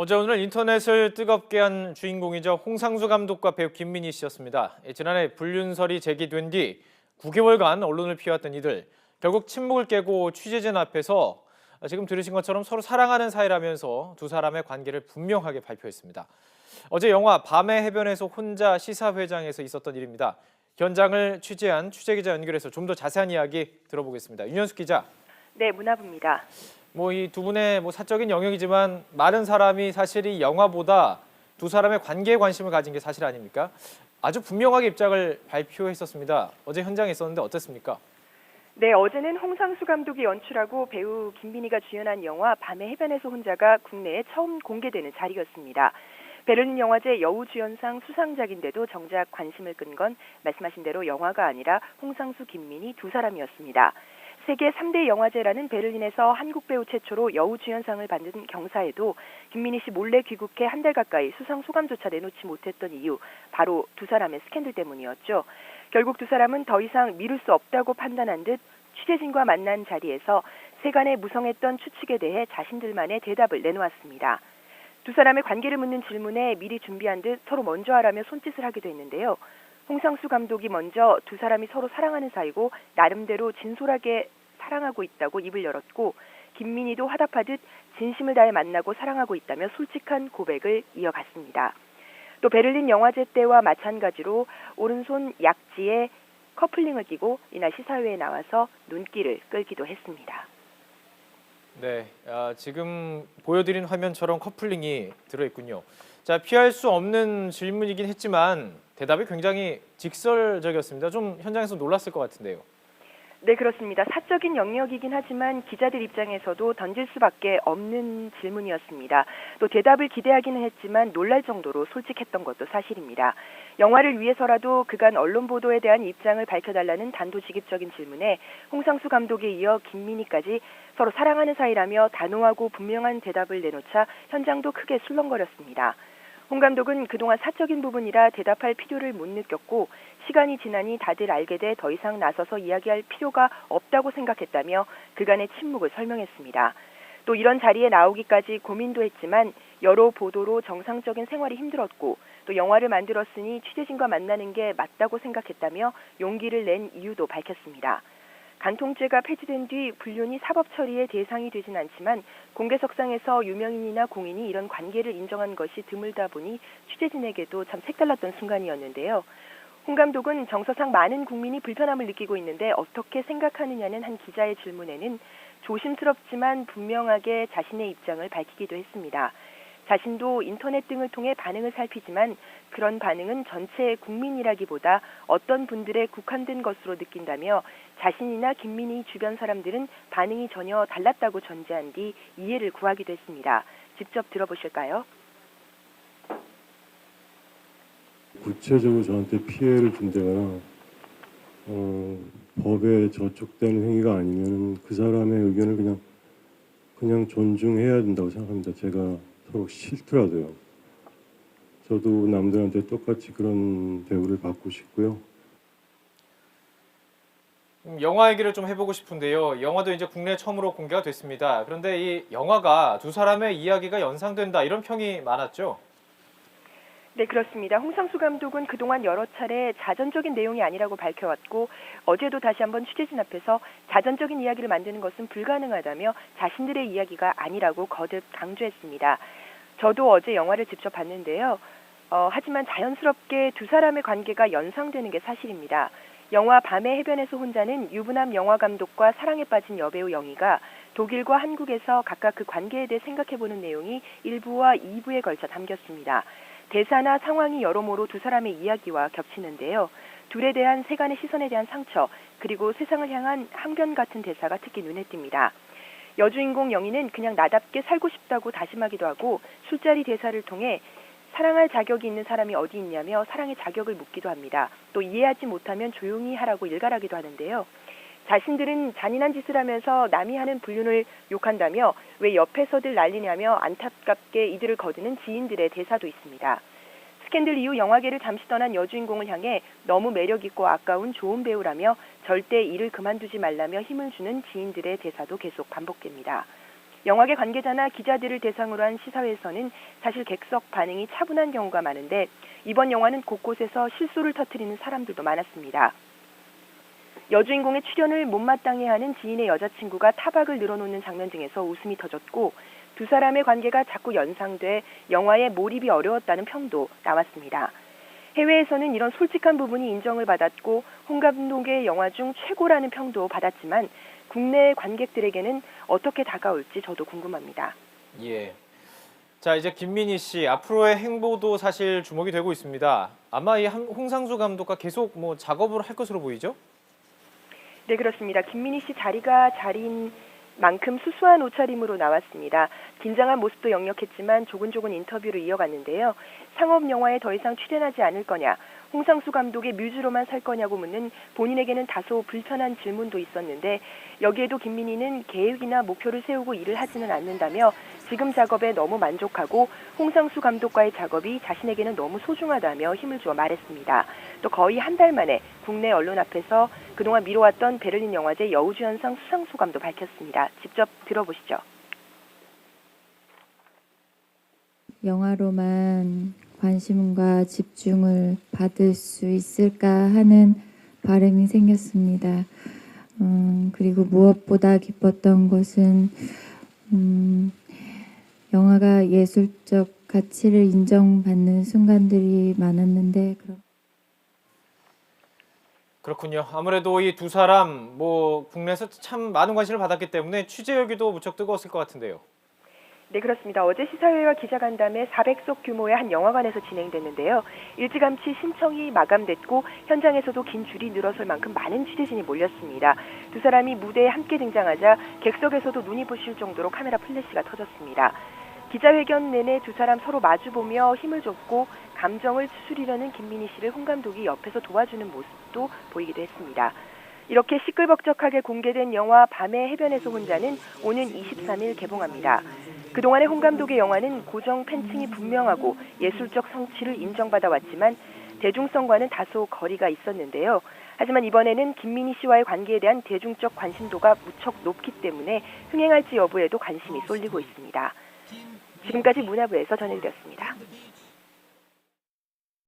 어제 오늘 인터넷을 뜨겁게 한 주인공이죠. 홍상수 감독과 배우 김민희 씨였습니다. 지난해 불륜설이 제기된 뒤 9개월간 언론을 피해왔던 이들. 결국 침묵을 깨고 취재진 앞에서 지금 들으신 것처럼 서로 사랑하는 사이라면서 두 사람의 관계를 분명하게 발표했습니다. 어제 영화 밤의 해변에서 혼자 시사회장에서 있었던 일입니다. 현장을 취재한 취재기자 연결해서 좀 더 자세한 이야기 들어보겠습니다. 윤현숙 기자. 네, 문화부입니다. 이 두 분의 사적인 영역이지만 많은 사람이 사실 이 영화보다 두 사람의 관계에 관심을 가진 게 사실 아닙니까? 아주 분명하게 입장을 발표했었습니다. 어제 현장에 있었는데 어땠습니까? 네, 어제는 홍상수 감독이 연출하고 배우 김민희가 주연한 영화 밤의 해변에서 혼자가 국내에 처음 공개되는 자리였습니다. 베를린 영화제 여우주연상 수상작인데도 정작 관심을 끈 건 말씀하신 대로 영화가 아니라 홍상수, 김민희 두 사람이었습니다. 세계 3대 영화제라는 베를린에서 한국 배우 최초로 여우주연상을 받는 경사에도 김민희 씨 몰래 귀국해 한 달 가까이 수상 소감조차 내놓지 못했던 이유, 바로 두 사람의 스캔들 때문이었죠. 결국 두 사람은 더 이상 미룰 수 없다고 판단한 듯 취재진과 만난 자리에서 세간의 무성했던 추측에 대해 자신들만의 대답을 내놓았습니다. 두 사람의 관계를 묻는 질문에 미리 준비한 듯 서로 먼저 하라며 손짓을 하기도 했는데요. 홍상수 감독이 먼저 두 사람이 서로 사랑하는 사이고 나름대로 진솔하게 사랑하고 있다고 입을 열었고, 김민희도 화답하듯 진심을 다해 만나고 사랑하고 있다며 솔직한 고백을 이어갔습니다. 또 베를린 영화제 때와 마찬가지로 오른손 약지에 커플링을 끼고 이날 시사회에 나와서 눈길을 끌기도 했습니다. 네, 지금 보여드린 화면처럼 커플링이 들어있군요. 자, 피할 수 없는 질문이긴 했지만 대답이 굉장히 직설적이었습니다. 좀 현장에서 놀랐을 것 같은데요. 네, 그렇습니다. 사적인 영역이긴 하지만 기자들 입장에서도 던질 수밖에 없는 질문이었습니다. 또 대답을 기대하기는 했지만 놀랄 정도로 솔직했던 것도 사실입니다. 영화를 위해서라도 그간 언론 보도에 대한 입장을 밝혀달라는 단도직입적인 질문에 홍상수 감독에 이어 김민희까지 서로 사랑하는 사이라며 단호하고 분명한 대답을 내놓자 현장도 크게 술렁거렸습니다. 홍 감독은 그동안 사적인 부분이라 대답할 필요를 못 느꼈고 시간이 지나니 다들 알게 돼 더 이상 나서서 이야기할 필요가 없다고 생각했다며 그간의 침묵을 설명했습니다. 또 이런 자리에 나오기까지 고민도 했지만 여러 보도로 정상적인 생활이 힘들었고 또 영화를 만들었으니 취재진과 만나는 게 맞다고 생각했다며 용기를 낸 이유도 밝혔습니다. 간통죄가 폐지된 뒤 불륜이 사법 처리의 대상이 되진 않지만 공개석상에서 유명인이나 공인이 이런 관계를 인정한 것이 드물다 보니 취재진에게도 참 색달랐던 순간이었는데요. 홍 감독은 정서상 많은 국민이 불편함을 느끼고 있는데 어떻게 생각하느냐는 한 기자의 질문에는 조심스럽지만 분명하게 자신의 입장을 밝히기도 했습니다. 자신도 인터넷 등을 통해 반응을 살피지만 그런 반응은 전체 국민이라기보다 어떤 분들에 국한된 것으로 느낀다며 자신이나 김민희 주변 사람들은 반응이 전혀 달랐다고 전제한 뒤 이해를 구하기도 했습니다. 직접 들어보실까요? 구체적으로 저한테 피해를 준다거나 법에 저촉되는 행위가 아니면 그 사람의 의견을 그냥 존중해야 된다고 생각합니다. 제가 서로 싫더라도요. 저도 남들한테 똑같이 그런 대우를 받고 싶고요. 영화 얘기를 좀 해보고 싶은데요. 영화도 이제 국내 처음으로 공개가 됐습니다. 그런데 이 영화가 두 사람의 이야기가 연상된다 이런 평이 많았죠. 네, 그렇습니다. 홍상수 감독은 그동안 여러 차례 자전적인 내용이 아니라고 밝혀왔고 어제도 다시 한번 취재진 앞에서 자전적인 이야기를 만드는 것은 불가능하다며 자신들의 이야기가 아니라고 거듭 강조했습니다. 저도 어제 영화를 직접 봤는데요. 하지만 자연스럽게 두 사람의 관계가 연상되는 게 사실입니다. 영화 밤의 해변에서 혼자는 유부남 영화 감독과 사랑에 빠진 여배우 영희가 독일과 한국에서 각각 그 관계에 대해 생각해보는 내용이 1부와 2부에 걸쳐 담겼습니다. 대사나 상황이 여러모로 두 사람의 이야기와 겹치는데요. 둘에 대한 세간의 시선에 대한 상처, 그리고 세상을 향한 항변 같은 대사가 특히 눈에 띕니다. 여주인공 영희는 그냥 나답게 살고 싶다고 다짐하기도 하고 술자리 대사를 통해 사랑할 자격이 있는 사람이 어디 있냐며 사랑의 자격을 묻기도 합니다. 또 이해하지 못하면 조용히 하라고 일갈하기도 하는데요. 자신들은 잔인한 짓을 하면서 남이 하는 불륜을 욕한다며 왜 옆에서들 난리냐며 안타깝게 이들을 거드는 지인들의 대사도 있습니다. 스캔들 이후 영화계를 잠시 떠난 여주인공을 향해 너무 매력있고 아까운 좋은 배우라며 절대 일을 그만두지 말라며 힘을 주는 지인들의 대사도 계속 반복됩니다. 영화계 관계자나 기자들을 대상으로 한 시사회에서는 사실 객석 반응이 차분한 경우가 많은데 이번 영화는 곳곳에서 실수를 터뜨리는 사람들도 많았습니다. 여주인공의 출연을 못마땅해 하는 지인의 여자친구가 타박을 늘어놓는 장면 등에서 웃음이 터졌고 두 사람의 관계가 자꾸 연상돼 영화에 몰입이 어려웠다는 평도 나왔습니다. 해외에서는 이런 솔직한 부분이 인정을 받았고 홍 감독의 영화 중 최고라는 평도 받았지만 국내 관객들에게는 어떻게 다가올지 저도 궁금합니다. 예. 자, 이제 김민희 씨 앞으로의 행보도 사실 주목이 되고 있습니다. 아마 이 홍상수 감독과 계속 작업을 할 것으로 보이죠? 네, 그렇습니다. 김민희 씨 자리가 자리인 만큼 수수한 옷차림으로 나왔습니다. 긴장한 모습도 역력했지만 조근조근 인터뷰를 이어갔는데요. 상업 영화에 더 이상 출연하지 않을 거냐, 홍상수 감독의 뮤즈로만 살 거냐고 묻는 본인에게는 다소 불편한 질문도 있었는데 여기에도 김민희는 계획이나 목표를 세우고 일을 하지는 않는다며 지금 작업에 너무 만족하고 홍상수 감독과의 작업이 자신에게는 너무 소중하다며 힘을 주어 말했습니다. 또 거의 한 달 만에 국내 언론 앞에서 그동안 미뤄왔던 베를린 영화제 여우주연상 수상 소감도 밝혔습니다. 직접 들어보시죠. 영화로만 관심과 집중을 받을 수 있을까 하는 바람이 생겼습니다. 그리고 무엇보다 기뻤던 것은 영화가 예술적 가치를 인정받는 순간들이 많았는데 그렇군요. 아무래도 이 두 사람 국내에서 참 많은 관심을 받았기 때문에 취재 열기도 무척 뜨거웠을 것 같은데요. 네, 그렇습니다. 어제 시사회와 기자간담회 400석 규모의 한 영화관에서 진행됐는데요. 일찌감치 신청이 마감됐고 현장에서도 긴 줄이 늘어설 만큼 많은 취재진이 몰렸습니다. 두 사람이 무대에 함께 등장하자 객석에서도 눈이 부실 정도로 카메라 플래시가 터졌습니다. 기자회견 내내 두 사람 서로 마주보며 힘을 줬고 감정을 추스리려는 김민희 씨를 홍 감독이 옆에서 도와주는 모습도 보이기도 했습니다. 이렇게 시끌벅적하게 공개된 영화 밤의 해변에서 혼자는 오는 23일 개봉합니다. 그동안의 홍 감독의 영화는 고정 팬층이 분명하고 예술적 성취를 인정받아 왔지만 대중성과는 다소 거리가 있었는데요. 하지만 이번에는 김민희 씨와의 관계에 대한 대중적 관심도가 무척 높기 때문에 흥행할지 여부에도 관심이 쏠리고 있습니다. 지금까지 문화부에서 전해드렸습니다.